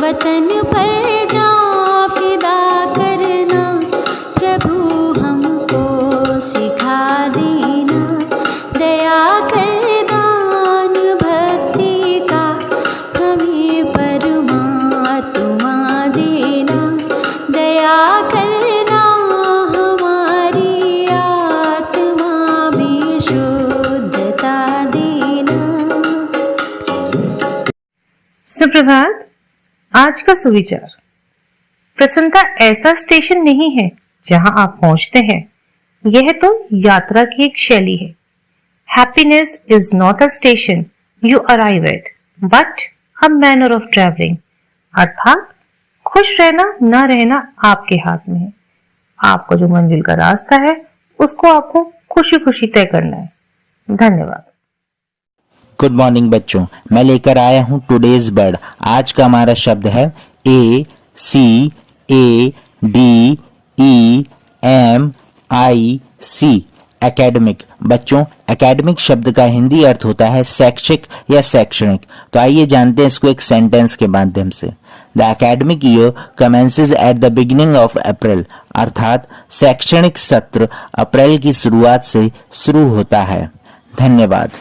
वतन पर जा फिदा करना, प्रभु हमको सिखा देना। दया कर दान भक्ति का हमें परमात्मा देना। दया करना हमारी आत्मा में शुद्धता देना। सुप्रभात। आज का सुविचार। प्रसन्नता ऐसा स्टेशन नहीं है जहां आप पहुंचते हैं, यह तो यात्रा की एक शैली है। Happiness is not a station you arrive at but a manner of travelling. अर्थात खुश रहना न रहना आपके हाथ में है। आपको जो मंजिल का रास्ता है उसको आपको खुशी खुशी तय करना है। धन्यवाद। गुड मॉर्निंग बच्चों, मैं लेकर आया हूँ टुडेज वर्ड। आज का हमारा शब्द है ACADEMIC। एकेडमिक। बच्चों, एकेडमिक शब्द का हिंदी अर्थ होता है शैक्षिक या शैक्षणिक। तो आइए जानते हैं इसको एक सेंटेंस के माध्यम से। The academic year commences at the beginning of April. अर्थात शैक्षणिक सत्र अप्रैल की शुरुआत से शुरू होता है। धन्यवाद।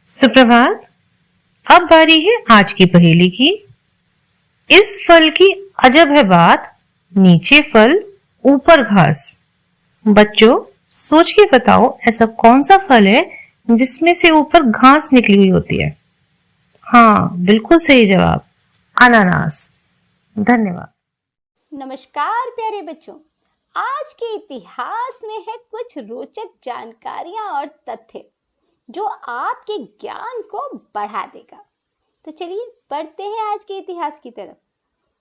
सुप्रभात। अब बारी है आज की पहेली की। इस फल की अजब है बात, नीचे फल ऊपर घास। बच्चों, सोच के बताओ ऐसा कौन सा फल है जिसमें से ऊपर घास निकली हुई होती है? हाँ, बिल्कुल सही जवाब, अनानास। धन्यवाद। नमस्कार प्यारे बच्चों, आज के इतिहास में है कुछ रोचक जानकारियां और तथ्य जो आपके ज्ञान को बढ़ा देगा। तो चलिए बढ़ते हैं आज के इतिहास की तरफ।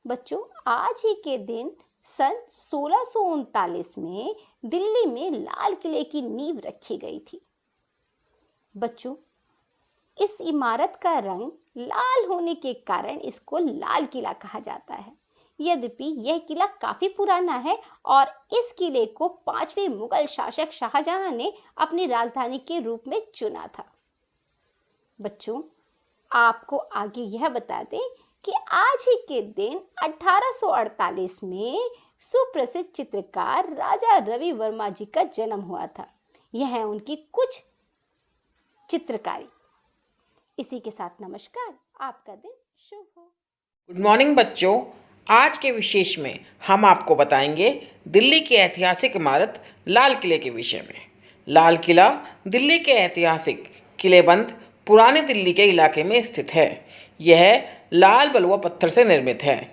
बच्चों, आज ही के दिन सन 1639 में दिल्ली में लाल किले की नींव रखी गई थी। बच्चों, इस इमारत का रंग लाल होने के कारण इसको लाल किला कहा जाता है। यद्यपि यह किला काफी पुराना है और इस किले को 5वें मुगल शासक शाहजहां ने अपनी राजधानी के रूप में चुना था। बच्चों, आपको आगे यह बता दें कि आज ही के दिन 1848 में सुप्रसिद्ध चित्रकार राजा रवि वर्मा जी का जन्म हुआ था। यह है उनकी कुछ चित्रकारी। इसी के साथ नमस्कार, आपका दिन शुभ हो। गुड मॉर्निंग बच्चों, आज के विशेष में हम आपको बताएंगे दिल्ली की ऐतिहासिक इमारत लाल किले के विषय में। लाल किला दिल्ली के ऐतिहासिक किलेबंद पुराने दिल्ली के इलाके में स्थित है। यह लाल बलुआ पत्थर से निर्मित है।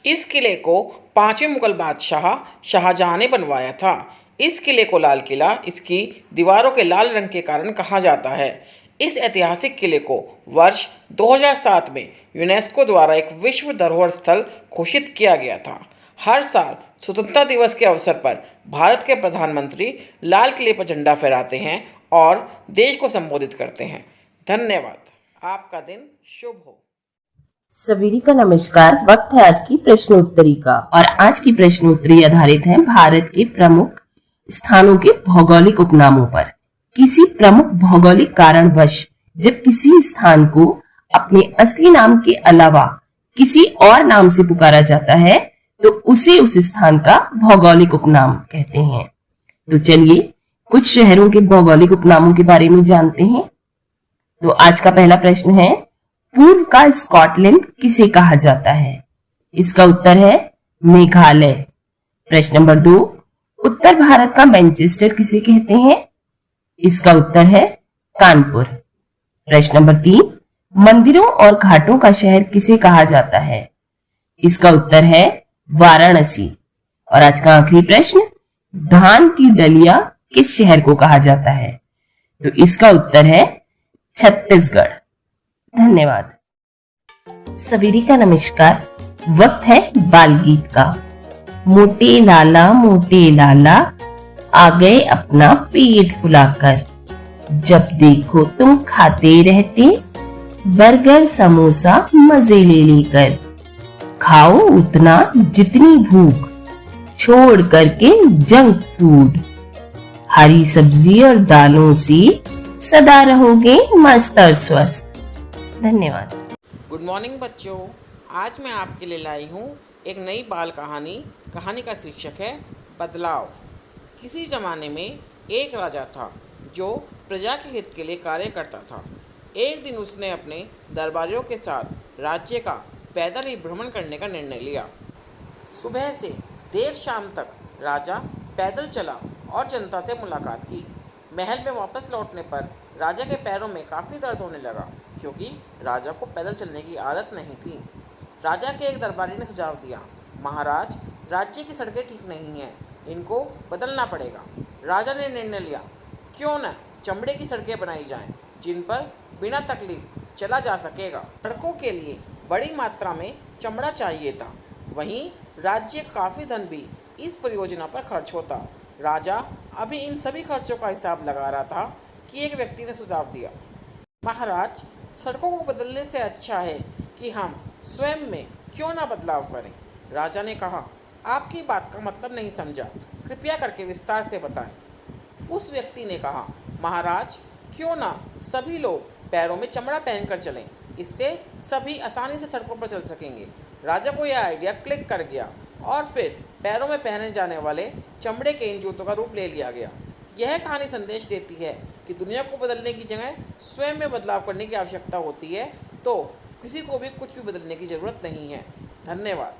इस किले को 5वें मुगल बादशाह शाहजहां ने बनवाया था। इस किले को लाल किला इसकी दीवारों के लाल रंग के कारण कहा जाता है। इस ऐतिहासिक किले को वर्ष 2007 में यूनेस्को द्वारा एक विश्व धरोहर स्थल घोषित किया गया था। हर साल स्वतंत्रता दिवस के अवसर पर भारत के प्रधानमंत्री लाल किले पर झंडा फहराते हैं और देश को संबोधित करते हैं। धन्यवाद। आपका दिन शुभ हो। सवेरी का नमस्कार। वक्त है आज की प्रश्नोत्तरी का और आज की प्रश्नोत्तरी आधारित है भारत के प्रमुख स्थानों के भौगोलिक उपनामों पर। किसी प्रमुख भौगोलिक कारणवश जब किसी स्थान को अपने असली नाम के अलावा किसी और नाम से पुकारा जाता है तो उसे उस स्थान का भौगोलिक उपनाम कहते हैं। तो चलिए कुछ शहरों के भौगोलिक उपनामों के बारे में जानते हैं। तो आज का पहला प्रश्न है, पूर्व का स्कॉटलैंड किसे कहा जाता है? इसका उत्तर है मेघालय। प्रश्न नंबर 2, उत्तर भारत का मैनचेस्टर किसे कहते हैं? इसका उत्तर है कानपुर। प्रश्न नंबर 3, मंदिरों और घाटों का शहर किसे कहा जाता है? इसका उत्तर है वाराणसी। और आज का आखिरी प्रश्न, धान की डलिया किस शहर को कहा जाता है? तो इसका उत्तर है छत्तीसगढ़। धन्यवाद। सवेरी का नमस्कार। वक्त है बाल गीत का। मोटे लाला आ गए अपना पेट फुलाकर, जब देखो तुम खाते रहते बर्गर समोसा मजे ले लेकर। खाओ उतना जितनी भूख, छोड़ करके जंक फूड। हरी सब्जी और दालों से सदा रहोगे मस्त और स्वस्थ। धन्यवाद। गुड मॉर्निंग बच्चों, आज मैं आपके लिए लाई हूँ एक नई बाल कहानी। कहानी का शीर्षक है बदलाव। किसी ज़माने में एक राजा था जो प्रजा के हित के लिए कार्य करता था। एक दिन उसने अपने दरबारियों के साथ राज्य का पैदल ही भ्रमण करने का निर्णय लिया। सुबह से देर शाम तक राजा पैदल चला और जनता से मुलाकात की। महल में वापस लौटने पर राजा के पैरों में काफ़ी दर्द होने लगा, क्योंकि राजा को पैदल चलने की आदत नहीं थी। राजा के एक दरबारी ने सुझाव दिया, महाराज, राज्य की सड़कें ठीक नहीं हैं, इनको बदलना पड़ेगा। राजा ने निर्णय लिया, क्यों न चमड़े की सड़कें बनाई जाएं, जिन पर बिना तकलीफ चला जा सकेगा। सड़कों के लिए बड़ी मात्रा में चमड़ा चाहिए था। वहीं राज्य काफ़ी धन भी इस परियोजना पर खर्च होता। राजा अभी इन सभी खर्चों का हिसाब लगा रहा था कि एक व्यक्ति ने सुझाव दिया, महाराज, सड़कों को बदलने से अच्छा है कि हम स्वयं में क्यों ना बदलाव करें। राजा ने कहा, आपकी बात का मतलब नहीं समझा, कृपया करके विस्तार से बताएं। उस व्यक्ति ने कहा, महाराज, क्यों ना सभी लोग पैरों में चमड़ा पहनकर चलें, इससे सभी आसानी से सड़कों पर चल सकेंगे। राजा को यह आइडिया क्लिक कर गया और फिर पैरों में पहने जाने वाले चमड़े के इन जूतों का रूप ले लिया गया। यह कहानी संदेश देती है कि दुनिया को बदलने की जगह स्वयं में बदलाव करने की आवश्यकता होती है, तो किसी को भी कुछ भी बदलने की ज़रूरत नहीं है। धन्यवाद।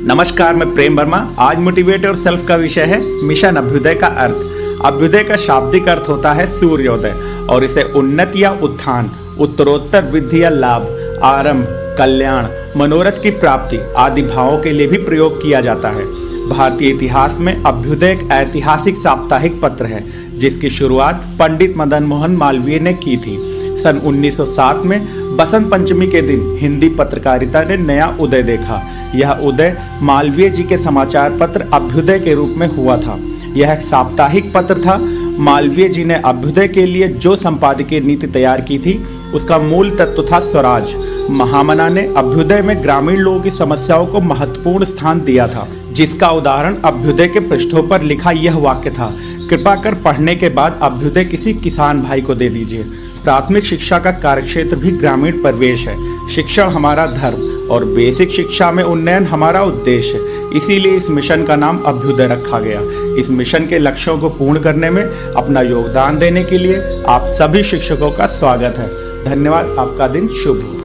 नमस्कार, मैं प्रेम वर्मा। आज मोटिवेट और सेल्फ का विषय है मिशन अभ्युदय का अर्थ। अभ्युदय का शाब्दिक अर्थ होता है सूर्योदय और इसे उन्नति या उत्थान, उत्तरोत्तर वृद्धि या लाभ, आरंभ, कल्याण, मनोरथ की प्राप्ति आदि भावों के लिए भी प्रयोग किया जाता है। भारतीय इतिहास में अभ्युदय एक ऐतिहासिक साप्ताहिक पत्र है जिसकी शुरुआत पंडित मदन मोहन मालवीय ने की थी। सन 1907 में बसंत पंचमी के दिन हिंदी पत्रकारिता ने नया उदय देखा। यह उदय मालवीय जी के समाचार पत्र अभ्युदय के रूप में हुआ था। यह एक साप्ताहिक पत्र था। मालवीय जी ने अभ्युदय के लिए जो संपादकीय नीति तैयार की थी उसका मूल तत्व था स्वराज। महामना ने अभ्युदय में ग्रामीण लोगों की समस्याओं को महत्वपूर्ण स्थान दिया था, जिसका उदाहरण अभ्युदय के पृष्ठों पर लिखा यह वाक्य था, कृपा कर पढ़ने के बाद अभ्युदय किसी किसान भाई को दे दीजिए। प्राथमिक शिक्षा का कार्यक्षेत्र भी ग्रामीण परिवेश है। शिक्षण हमारा धर्म और बेसिक शिक्षा में उन्नयन हमारा उद्देश्य है। इसीलिए इस मिशन का नाम अभ्युदय रखा गया। इस मिशन के लक्ष्यों को पूर्ण करने में अपना योगदान देने के लिए आप सभी शिक्षकों का स्वागत है। धन्यवाद। आपका दिन शुभ हो।